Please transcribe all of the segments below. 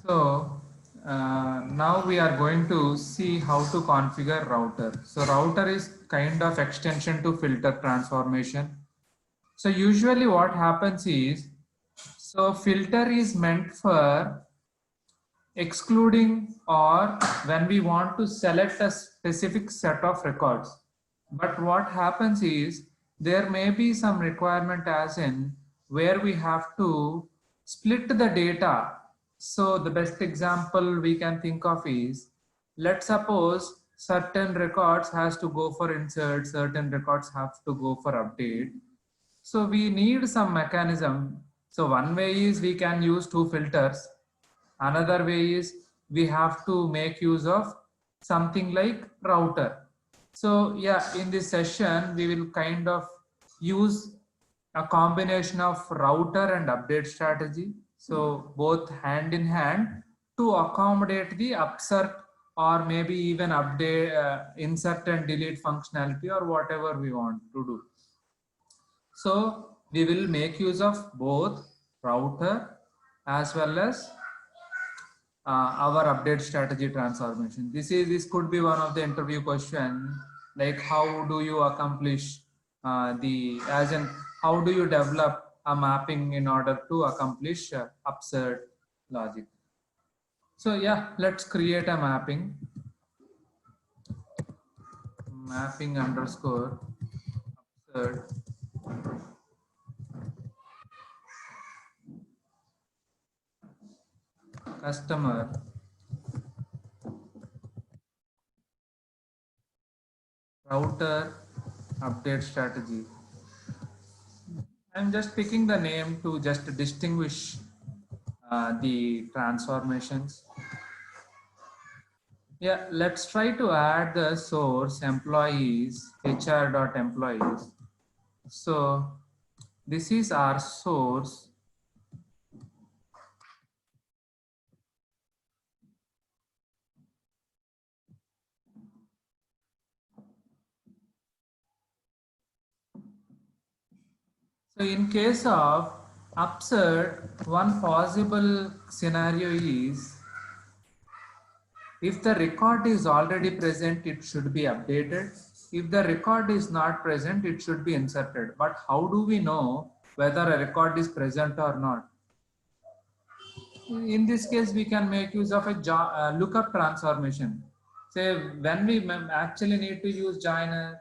So now we are going to see how to configure router. So router is kind of extension to filter transformation. So usually what happens is, so filter is meant for excluding or when we want to select a specific set of records. But what happens is there may be some requirement as in where we have to split the data. So the best example we can think of is, let's suppose certain records has to go for insert, certain records have to go for update. So we need some mechanism. So one way is we can use two filters. Another way is we have to make use of something like router. So yeah, in this session, we will kind of use a combination of router and update strategy. So both hand in hand to accommodate the upsert or maybe even update, insert and delete functionality or whatever we want to do. So we will make use of both router as well as our update strategy transformation. This could be one of the interview question, like how do you accomplish the as in how do you develop a mapping in order to accomplish upsert logic. So yeah, let's create a mapping underscore upsert customer router update strategy. I'm just picking the name to just distinguish the transformations. Yeah, let's try to add the source employees, hr.employees. So this is our source. So in case of upsert, one possible scenario is if the record is already present, it should be updated. If the record is not present, it should be inserted. But how do we know whether a record is present or not? In this case, we can make use of a lookup transformation. Say when we actually need to use joiner.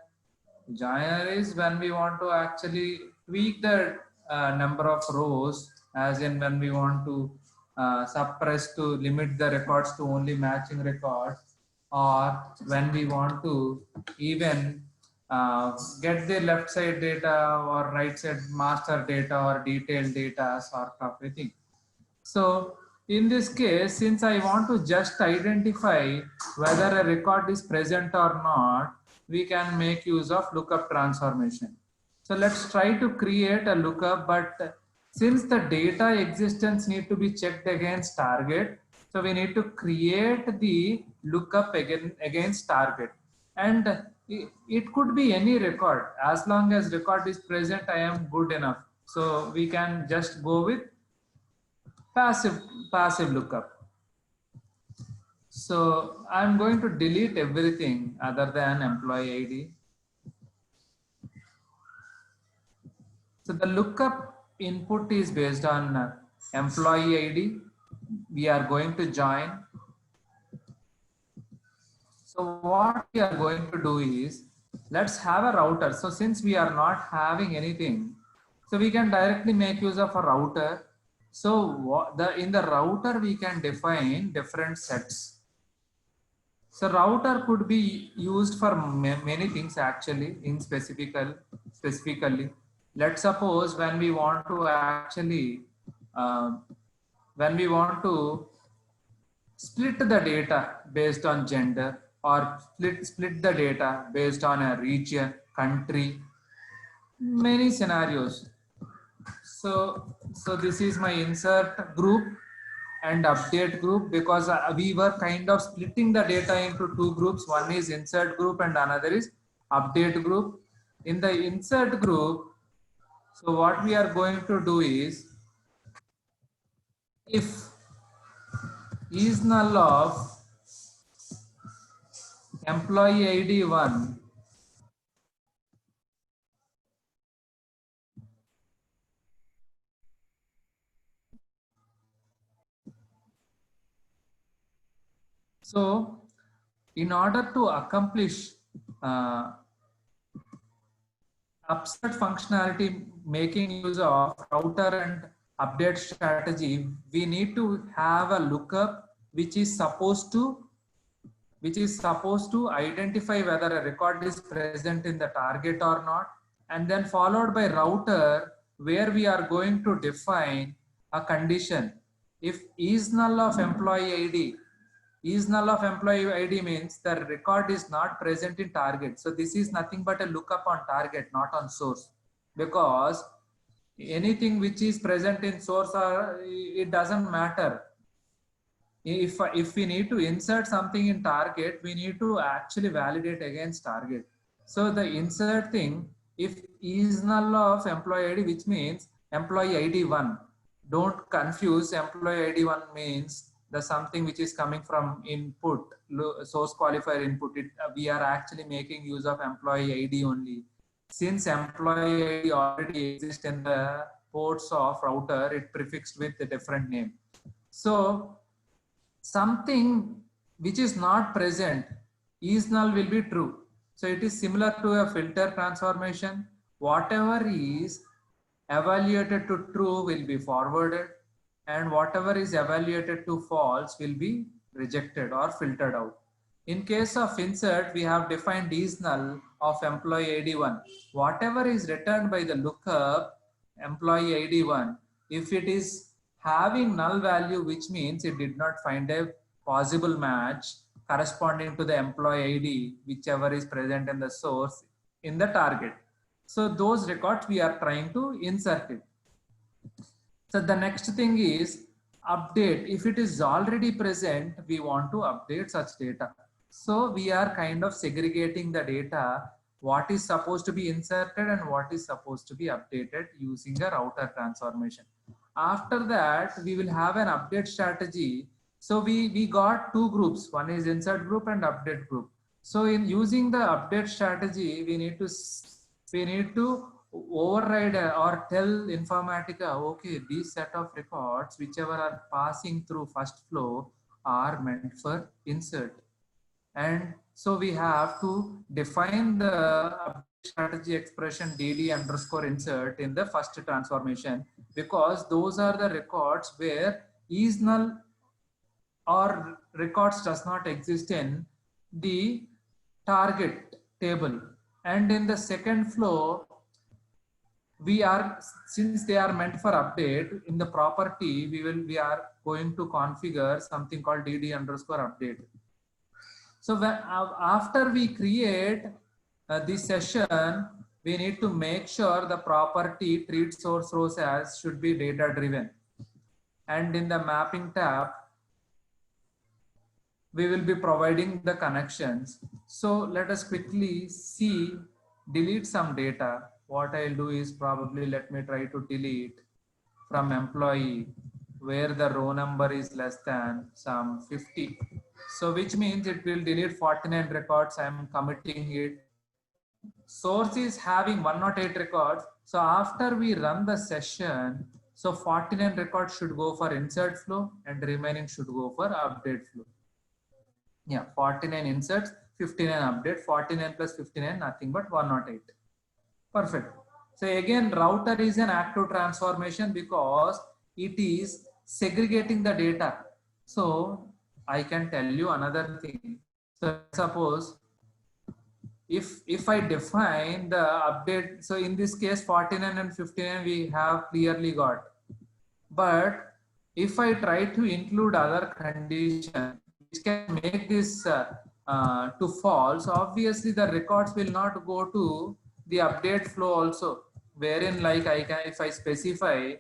Joiner is when we want to actually tweak the number of rows, as in when we want to suppress to limit the records to only matching records, or when we want to even get the left side data or right side master data or detailed data sort of a thing. So in this case, since I want to just identify whether a record is present or not, we can make use of lookup transformation. So let's try to create a lookup, but since the data existence need to be checked against target, so we need to create the lookup against target. And it could be any record. As long as record is present, I am good enough. So we can just go with passive passive lookup. So I'm going to delete everything other than employee ID. So the lookup input is based on employee ID. We are going to join. So what we are going to do is, let's have a router. So since we are not having anything, so we can directly make use of a router. So in the router we can define different sets. So router could be used for many things actually specifically. Let's suppose when we want to actually, uh, when we want to split the data based on gender or split the data based on a region, country, many scenarios. So this is my insert group and update group, because we were kind of splitting the data into two groups. One is insert group and another is update group. In the insert group, so what we are going to do is, if is null of employee ID 1 So, in order to accomplish uh, upsert functionality, making use of router and update strategy, we need to have a lookup which is supposed to identify whether a record is present in the target or not, and then followed by router where we are going to define a condition. If is null of employee ID, is null of employee ID means the record is not present in target. So this is nothing but a lookup on target, not on source, because anything which is present in source or it doesn't matter. If we need to insert something in target, we need to actually validate against target. So the insert thing, if is null of employee ID, which means employee ID 1, don't confuse. Employee ID 1 means the something which is coming from input, source qualifier input. We are actually making use of employee ID only. Since employee ID already exists in the ports of router, it prefixed with a different name. So something which is not present, is null will be true. So it is similar to a filter transformation. Whatever is evaluated to true will be forwarded, and whatever is evaluated to false will be rejected or filtered out. In case of insert, we have defined is null of employee ID 1. Whatever is returned by the lookup employee ID 1, if it is having null value, which means it did not find a possible match corresponding to the employee ID, whichever is present in the source in the target. So those records we are trying to insert it. So the next thing is update. If it is already present, we want to update such data. So we are kind of segregating the data, what is supposed to be inserted and what is supposed to be updated using a router transformation. After that, we will have an update strategy. So we got two groups. One is insert group and update group. So in using the update strategy, we need to override or tell Informatica, okay, these set of records, whichever are passing through first flow, are meant for insert. And so we have to define the strategy expression dd underscore insert in the first transformation, because those are the records where is null or records does not exist in the target table. And in the second flow, since they are meant for update in the property, we are going to configure something called dd underscore update. So after we create this session, we need to make sure the property treat source rows as should be data driven. And in the mapping tab, we will be providing the connections. So let us quickly see, delete some data. What I'll do is probably let me try to delete from employee where the row number is less than some 50. So which means it will delete 49 records. I'm committing it. Source is having 108 records. So after we run the session, so 49 records should go for insert flow and remaining should go for update flow. Yeah, 49 inserts, 59 update, 49 plus 59, nothing but 108. Perfect. So again, router is an active transformation because it is segregating the data. So I can tell you another thing. So suppose if I define the update, so in this case 49 and 59 we have clearly got. But if I try to include other condition which can make this to false, obviously the records will not go to the update flow also, wherein like I can, if I specify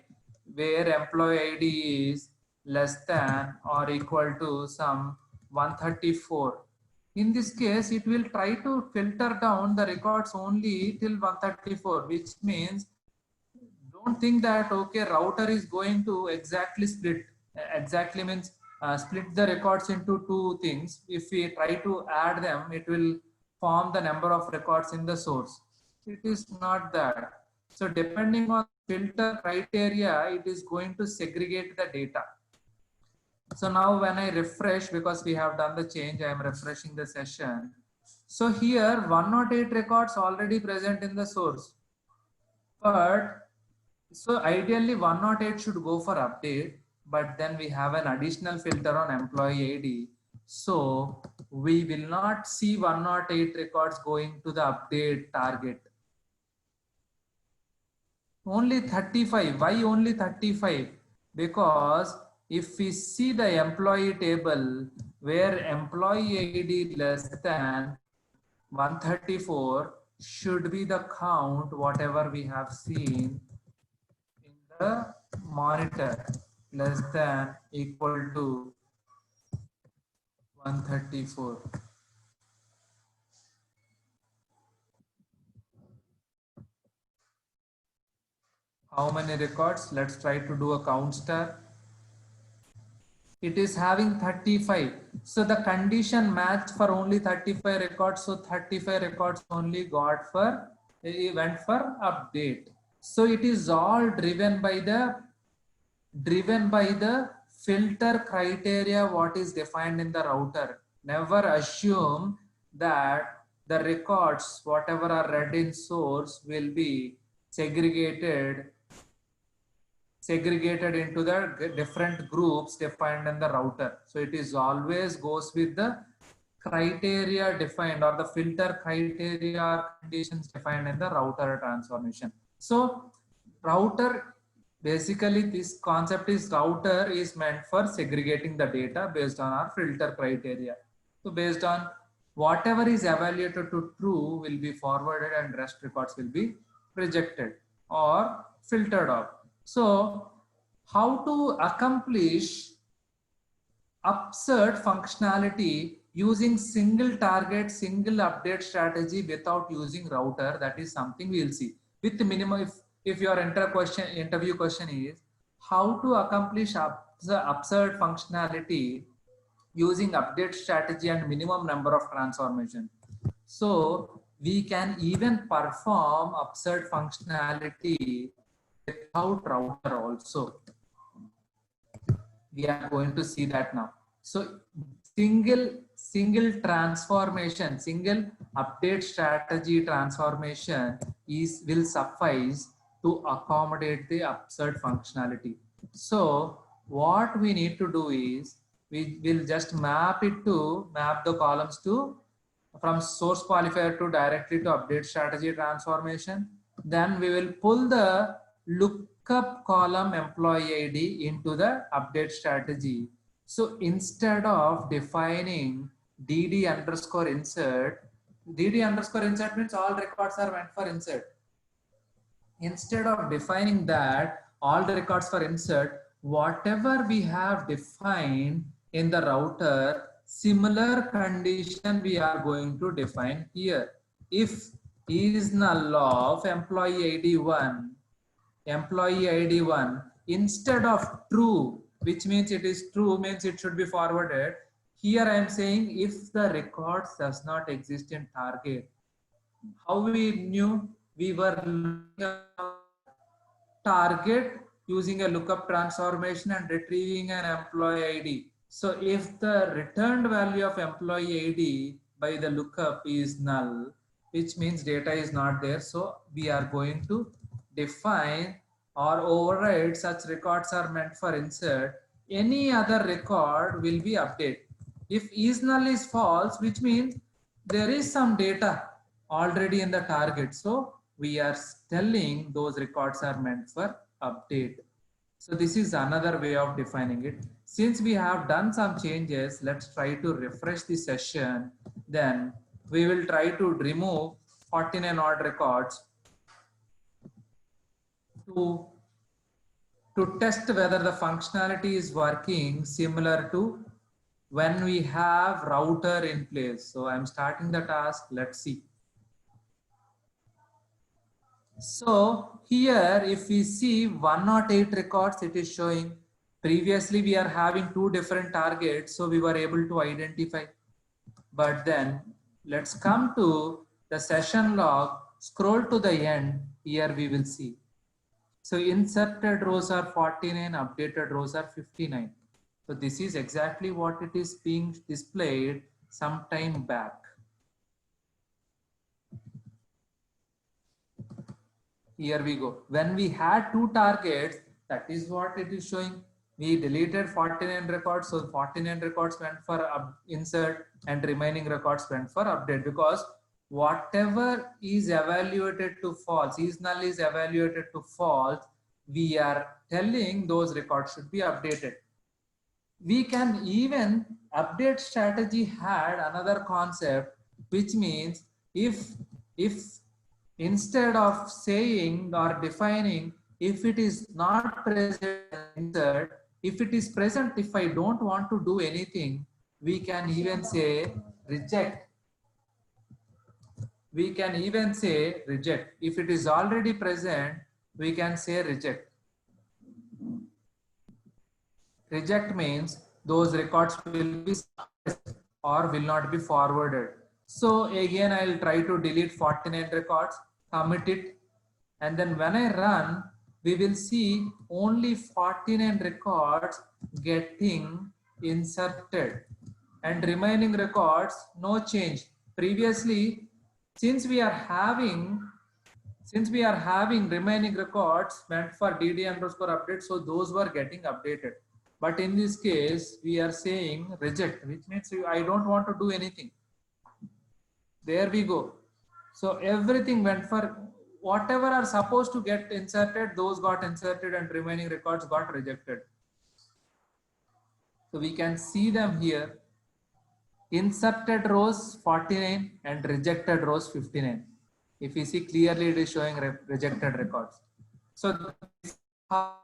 where employee ID is less than or equal to some 134. In this case, it will try to filter down the records only till 134, which means don't think that, okay, router is going to exactly split. Exactly means split the records into two things. If we try to add them, it will form the number of records in the source. It is not that. So depending on filter criteria, it is going to segregate the data. So now when I refresh, because we have done the change, I am refreshing the session. So here 108 records already present in the source. But so ideally 108 should go for update, but then we have an additional filter on employee ID. So we will not see 108 records going to the update target. Only 35. Why only 35? Because if we see the employee table where employee ID less than 134 should be the count, whatever we have seen in the monitor, less than equal to 134. How many records? Let's try to do a count star. It is having 35. So the condition matched for only 35 records. So 35 records only got for, went for update. So it is all driven by the filter criteria what is defined in the router. Never assume that the records whatever are read in source will be segregated into the different groups defined in the router. So it is always goes with the criteria defined or the filter criteria or conditions defined in the router transformation. So router, basically this concept is router is meant for segregating the data based on our filter criteria. So based on whatever is evaluated to true will be forwarded and rest records will be rejected or filtered off. So how to accomplish upsert functionality using single target, single update strategy without using router, that is something we will see. With the minimum, if your interview question is how to accomplish upsert functionality using update strategy and minimum number of transformation. So we can even perform upsert functionality without router also. We are going to see that now. So single transformation, single update strategy transformation will suffice to accommodate the upsert functionality. So what we need to do is we will just map the columns to from source qualifier to directly to update strategy transformation. Then we will pull the lookup column employee ID into the update strategy. So instead of defining dd underscore insert means all records are meant for insert. Instead of defining that all the records for insert, whatever we have defined in the router, similar condition we are going to define here. If is null of employee ID 1, instead of true, which means it is true, means it should be forwarded. Here I am saying if the records does not exist in target. How we knew? We were looking at target using a lookup transformation and retrieving an employee ID. So if the returned value of employee ID by the lookup is null, which means data is not there, so we are going to define or override such records are meant for insert. Any other record will be updated. If is null is false, which means there is some data already in the target. So we are telling those records are meant for update. So this is another way of defining it. Since we have done some changes, let's try to refresh the session. Then we will try to remove 49 odd records to test whether the functionality is working similar to when we have router in place. So I'm starting the task. Let's see. So here, if we see 108 records, it is showing Previously, we are having two different targets, so we were able to identify. But then let's come to the session log, scroll to the end, here we will see. So inserted rows are 49, updated rows are 59. So this is exactly what it is being displayed some time back. Here we go. When we had two targets, that is what it is showing. We deleted 49 records, so 49 records went for insert and remaining records went for update, because whatever is evaluated to false, is null is evaluated to false, we are telling those records should be updated. We can even update strategy had another concept, which means if instead of saying or defining if it is not present, insert, if it is present, if I don't want to do anything, we can even say reject. We can even say reject. If it is already present, we can say reject. Reject means those records will be suppressed or will not be forwarded. So again, I'll try to delete 49 records, commit it, and then when I run, we will see only 49 records getting inserted and remaining records, no change. Previously, since we are having remaining records meant for DD underscore update, so those were getting updated. But in this case, we are saying reject, which means I don't want to do anything. There we go. So everything went for whatever are supposed to get inserted, those got inserted and remaining records got rejected. So we can see them here. Inserted rows 49 and rejected rows 59. If you see clearly, it is showing rejected records. So this is how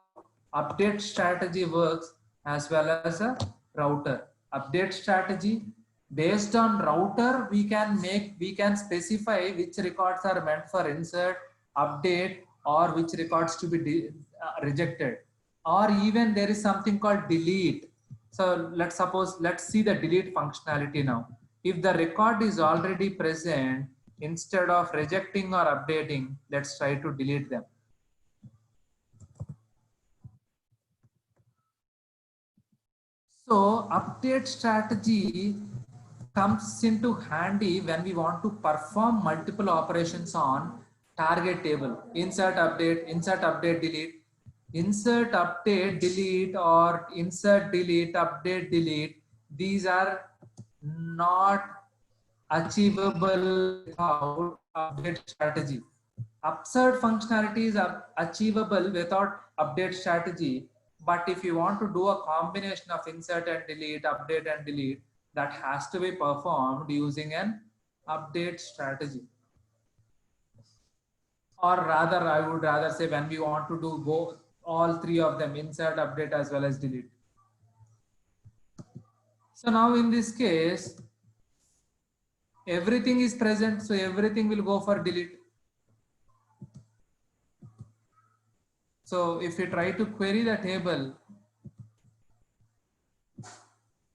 update strategy works, as well as a router. Update strategy, based on router, we can specify which records are meant for insert, update, or which records to be rejected. Or even there is something called delete. So let's see the delete functionality now. If the record is already present, instead of rejecting or updating, let's try to delete them. So update strategy comes into handy when we want to perform multiple operations on target table. Insert, update, delete, insert, update, delete, or insert, delete, update, delete. These are not achievable without update strategy. Upsert functionality is achievable without update strategy. But if you want to do a combination of insert and delete, update and delete, that has to be performed using an update strategy. Or rather, I would rather say when we want to do both, all three of them, insert, update, as well as delete. So now in this case, everything is present, so everything will go for delete. So if you try to query the table,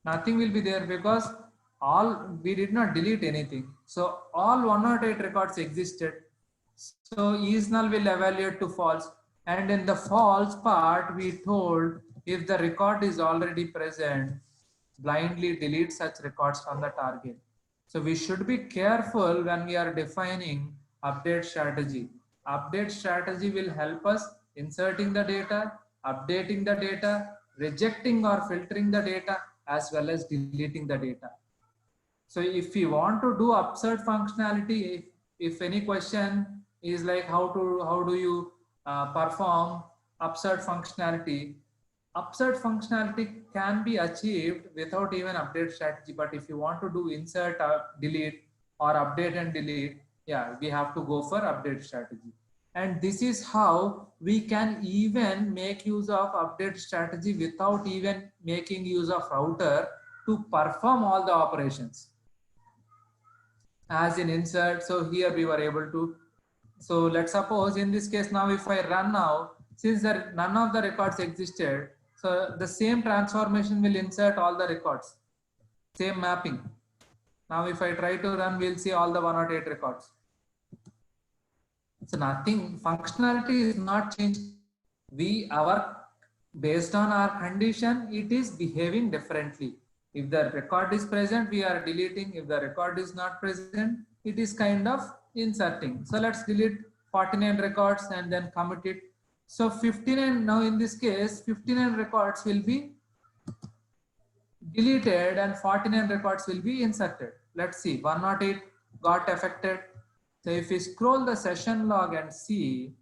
nothing will be there, because we did not delete anything. So all 108 records existed. So is null will evaluate to false. And in the false part, we told if the record is already present, blindly delete such records from the target. So we should be careful when we are defining update strategy. Update strategy will help us inserting the data, updating the data, rejecting or filtering the data, as well as deleting the data. So if we want to do upsert functionality, if any question is like how do you perform upsert functionality, upsert functionality can be achieved without even update strategy. But if you want to do insert, delete, or update and delete, yeah, we have to go for update strategy. And this is how we can even make use of update strategy without even making use of router to perform all the operations. As in insert, so here we were able to. So let's suppose in this case now, if I run now, since none of the records existed, So the same transformation will insert all the records, same mapping. Now if I try to run, we'll see all the 108 records. So nothing, functionality is not changed. Based on our condition, it is behaving differently. If the record is present, we are deleting. If the record is not present, it is kind of inserting. So let's delete 49 records and then commit it. So 59, now in this case, 59 records will be deleted and 49 records will be inserted. Let's see, 108 got affected. So if we scroll the session log and see,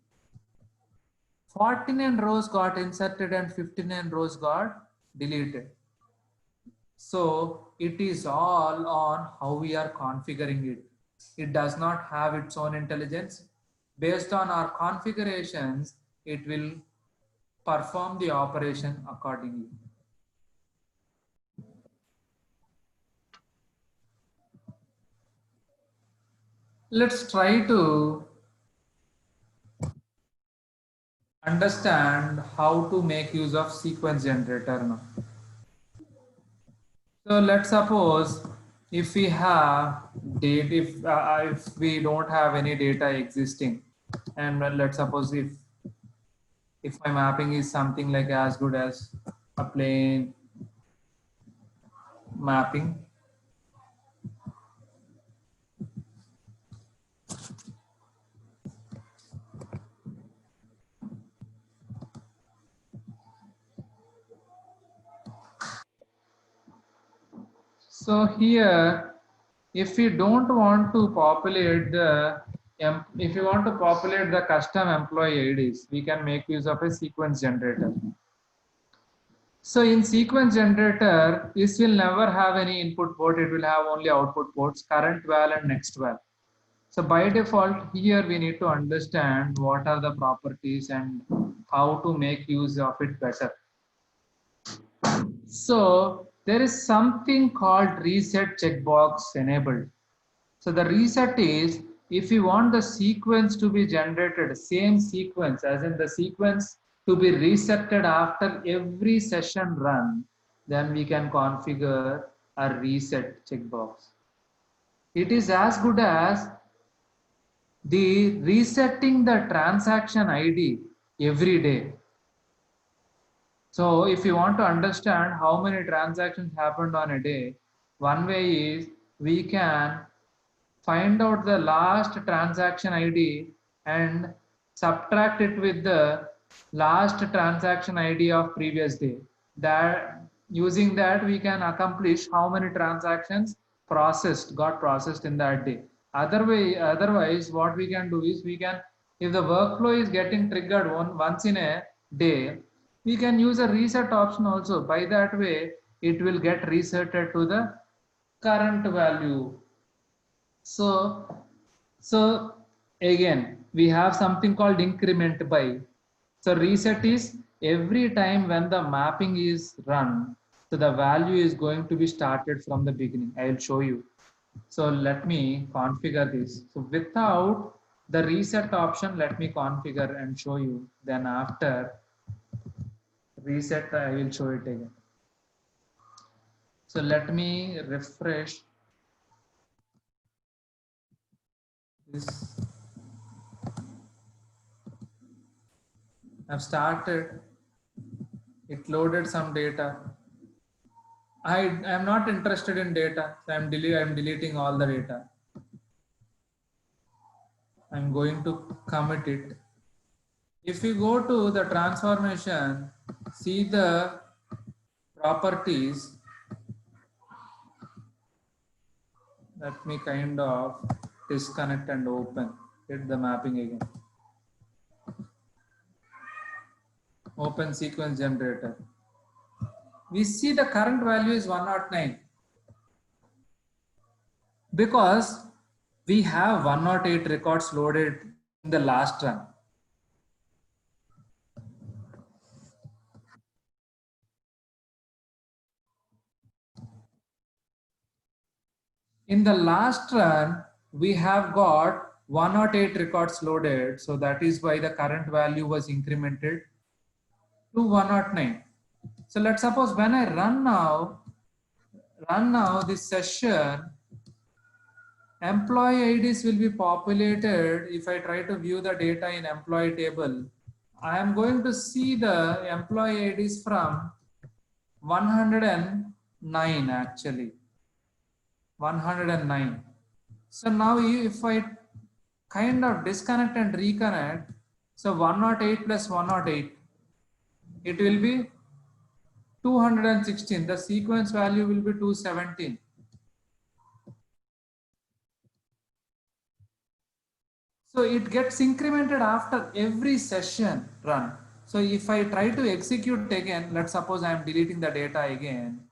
49 rows got inserted and 59 rows got deleted. So it is all on how we are configuring it. It does not have its own intelligence. Based on our configurations, it will perform the operation accordingly. Let's try to understand how to make use of sequence generator now. So let's suppose if we have data, if we don't have any data existing, and let's suppose if my mapping is something like as good as a plain mapping, so here, if we don't want to populate if you want to populate the custom employee IDs, we can make use of a sequence generator. So in sequence generator, this will never have any input port. It will have only output ports, current val and next val. So by default, here we need to understand what are the properties and how to make use of it better. So there is something called reset checkbox enabled. So the reset is if you want the sequence to be generated, same sequence as in the sequence to be resetted after every session run, then we can configure a reset checkbox. It is as good as the resetting the transaction ID every day. So if you want to understand how many transactions happened on a day, one way is we can find out the last transaction ID and subtract it with the last transaction ID of previous day. That using that we can accomplish how many transactions got processed in that day. Otherwise, what we can do is we can, if the workflow is getting triggered once in a day, we can use a reset option also. By that way, it will get resetted to the current value. So again, we have something called increment by. So reset is every time when the mapping is run, so the value is going to be started from the beginning. I will show you. So let me configure this. So without the reset option, let me configure and show you. Then after reset, I will show it again. So let me refresh this. I've started. It loaded some data. I am not interested in data, so I'm deleting all the data. I'm going to commit it. If you go to the transformation, see the properties. Let me kind of disconnect and open. Hit the mapping again. Open sequence generator. We see the current value is 109 because we have 108 records loaded in the last run. In the last run, we have got 108 records loaded. So that is why the current value was incremented to 109. So let's suppose when I run now this session, employee IDs will be populated. If I try to view the data in employee table, I am going to see the employee IDs from 109 actually, 109. So now if I kind of disconnect and reconnect, so 108 plus 108, it will be 216. The sequence value will be 217. So it gets incremented after every session run. So if I try to execute again, let's suppose I am deleting the data again.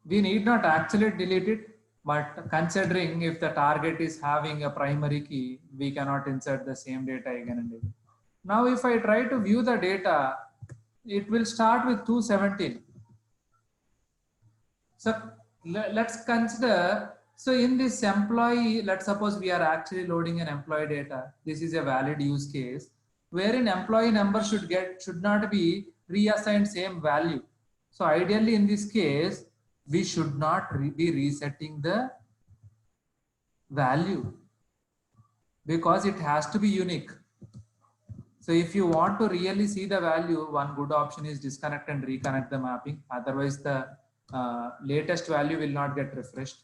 We need not actually delete it, but considering if the target is having a primary key, we cannot insert the same data again and again. Now if I try to view the data, it will start with 217. So let's consider, so in this employee, let's suppose we are actually loading an employee data. This is a valid use case wherein employee number should not be reassigned same value. So ideally in this case, we should not be resetting the value because it has to be unique. So if you want to really see the value, one good option is disconnect and reconnect the mapping. Otherwise the latest value will not get refreshed.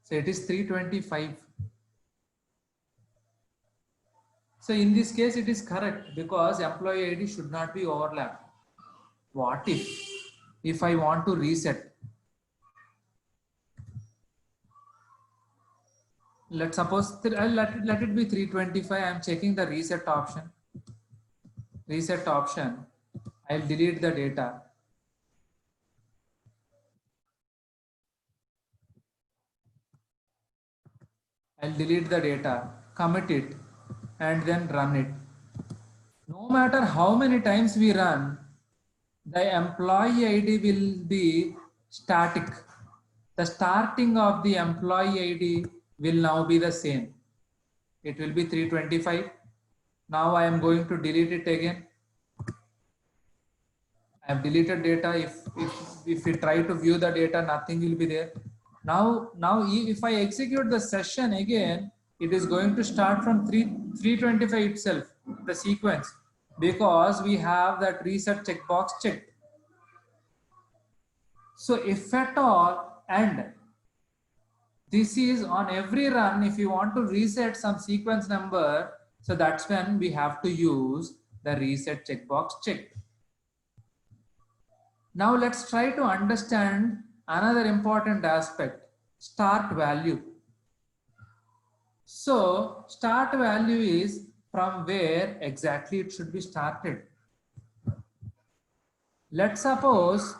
So it is 325. So in this case, it is correct because employee ID should not be overlapped. What if I want to reset? Let's suppose let it be 325. I am checking the reset option. Reset option. I'll delete the data. I'll delete the data, commit it, and then run it. No matter how many times we run, the employee ID will be static. The starting of the employee ID will now be the same. It will be 325. Now I am going to delete it again. I have deleted data. If we try to view the data, nothing will be there. Now if I execute the session again, it is going to start from 325 itself, the sequence, because we have that reset checkbox checked. So if at all, and this is on every run, if you want to reset some sequence number, so that's when we have to use the reset checkbox checked. Now let's try to understand another important aspect, start value. So start value is from where exactly it should be started. Let's suppose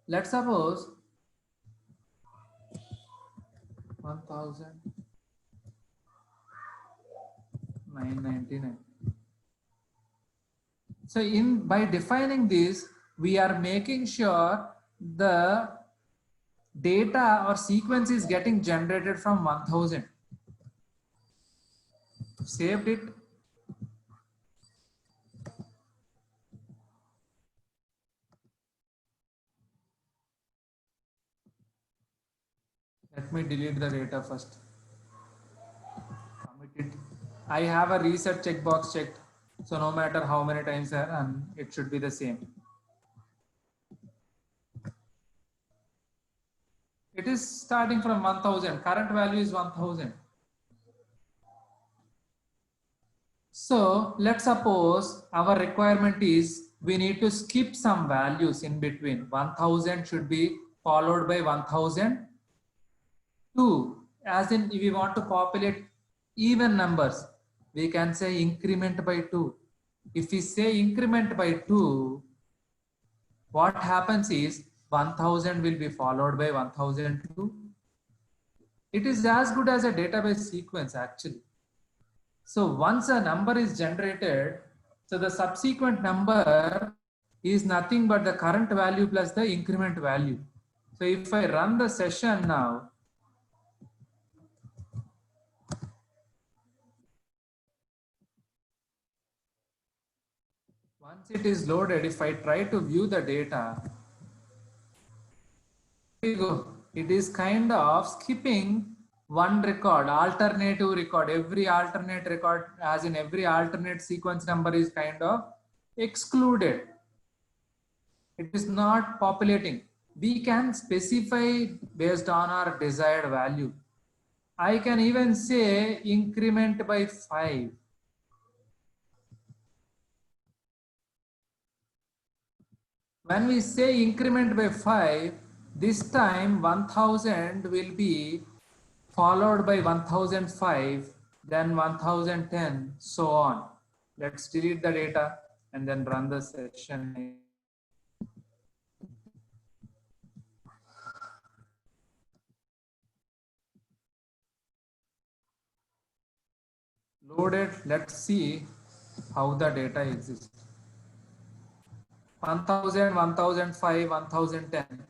1,999. So by defining this, we are making sure the data or sequence is getting generated from 1000. Saved it. Let me delete the data first. Commit it. I have a reset checkbox checked. So no matter how many times I run, it should be the same. It is starting from 1000. Current value is 1000. So let's suppose our requirement is we need to skip some values in between. 1000 should be followed by 1002. As in, if we want to populate even numbers, we can say increment by 2. If we say increment by 2, what happens is 1000 will be followed by 1002. It is as good as a database sequence actually. So once a number is generated, so the subsequent number is nothing but the current value plus the increment value. So if I run the session now, it is loaded, if I try to view the data, here we go. It is kind of skipping one record, alternative record. Every alternate record, as in every alternate sequence number, is kind of excluded. It is not populating. We can specify based on our desired value. I can even say increment by 5. When we say increment by 5, this time 1000 will be followed by 1005, then 1010, so on. Let's delete the data and then run the session. Loaded, let's see how the data exists. 1000, 1005, 1010.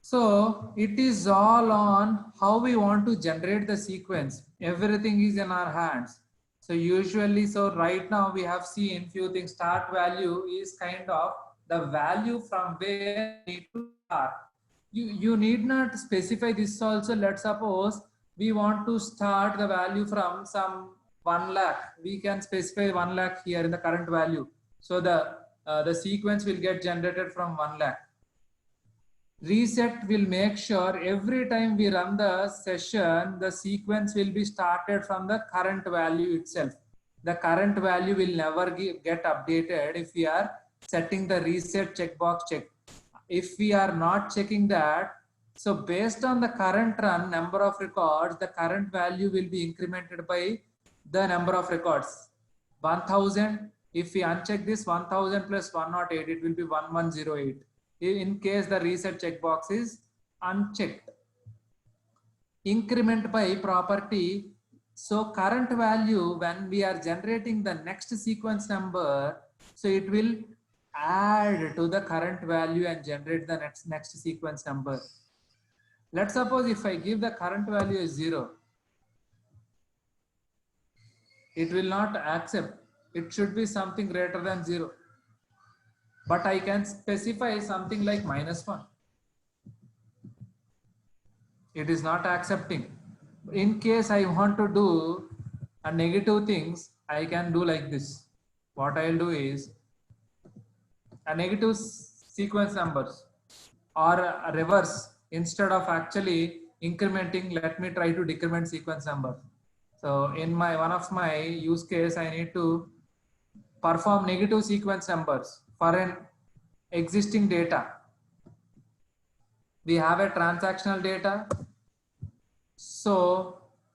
So it is all on how we want to generate the sequence. Everything is in our hands. So usually, so right now we have seen few things. Start value is kind of the value from where we need to start. You need not specify this also. Let's suppose we want to start the value from some 1 lakh. We can specify 1 lakh here in the current value. So the sequence will get generated from 1 lakh. Reset will make sure every time we run the session, the sequence will be started from the current value itself. The current value will never get updated if we are setting the reset checkbox check. If we are not checking that, so based on the current run number of records, the current value will be incremented by the number of records. 1000, if we uncheck this 1000 plus 108, it will be 1108. In case the reset checkbox is unchecked. Increment by property. So current value, when we are generating the next sequence number, so it will add to the current value and generate the next sequence number. Let's suppose if I give the current value as 0, it will not accept. It should be something greater than 0. But I can specify something like -1. It is not accepting. In case I want to do a negative things, I can do like this. What I'll do is a negative sequence numbers or a reverse. Instead of actually incrementing, let me try to decrement sequence number. So in one of my use case, I need to perform negative sequence numbers for an existing data. We have a transactional data. So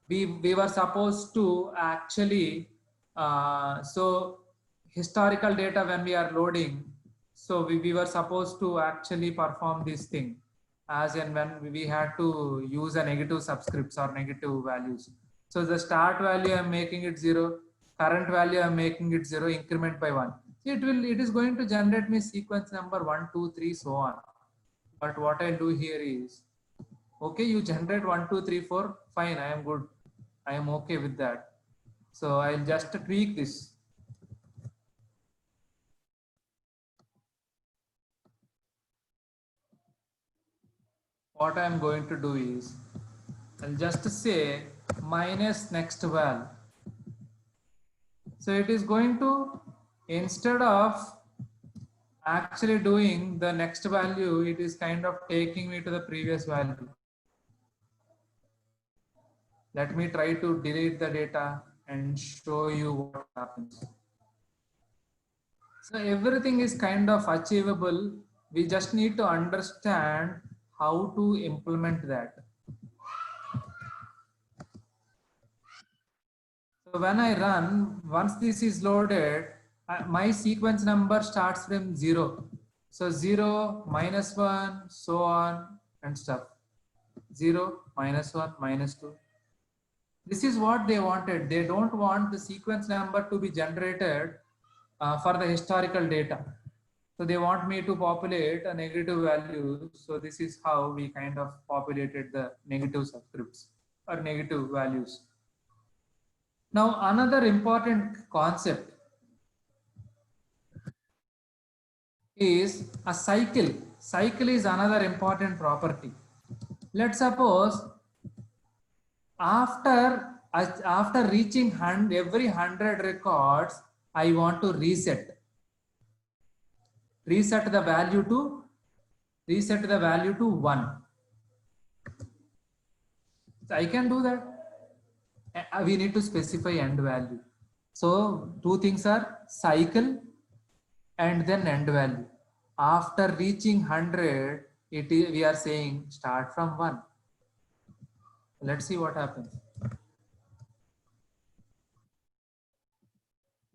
we were supposed to actually, so historical data when we are loading, so we were supposed to actually perform this thing as in when we had to use a negative subscripts or negative values. So the start value I'm making it 0, current value I'm making it 0, increment by 1. It is going to generate me sequence number 1, 2, 3, so on. But what I'll do here is, okay, you generate 1, 2, 3, 4, fine, I am good. I am okay with that. So I'll just tweak this. What I am going to do is, I'll just say minus next val. So it is going to, instead of actually doing the next value, it is kind of taking me to the previous value. Let me try to delete the data and show you what happens. So everything is kind of achievable. We just need to understand how to implement that. So when I run, once this is loaded, my sequence number starts from 0. So 0, -1, so on and stuff. 0, -1, -2. This is what they wanted. They don't want the sequence number to be generated for the historical data. So they want me to populate a negative value. So this is how we kind of populated the negative subscripts or negative values. Now another important concept. is a cycle. Cycle is another important property. Let's suppose after reaching every 100 records, I want to reset the value to 1. So I can do that. We need to specify end value. So two things are cycle and then end value. After reaching 100, we are saying start from 1. Let's see what happens.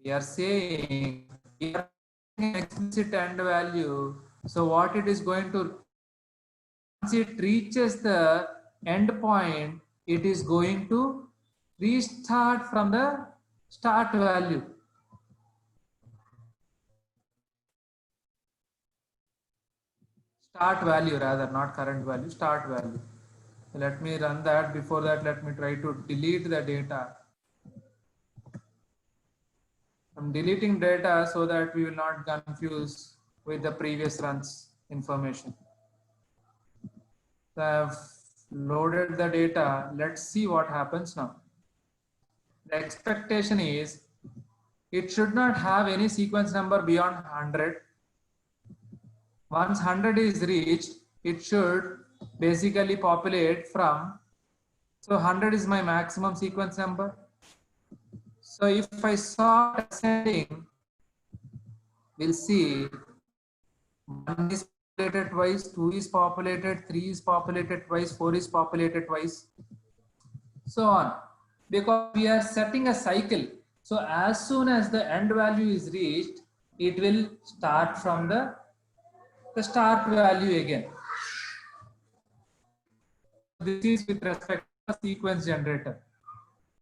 We are saying we are explicit end value. So what it is going to, once it reaches the end point, it is going to restart from the start value. Start value rather, not current value, start value. Let me run that. Before that, let me try to delete the data. I'm deleting data so that we will not confuse with the previous runs information. So I've loaded the data. Let's see what happens now. The expectation is it should not have any sequence number beyond 100. Once 100 is reached, it should basically populate from, so 100 is my maximum sequence number. So if I start ascending, we'll see 1 is populated twice, 2 is populated, 3 is populated twice, 4 is populated twice, so on. Because we are setting a cycle. So as soon as the end value is reached, it will start from the start value again. This is with respect to sequence generator.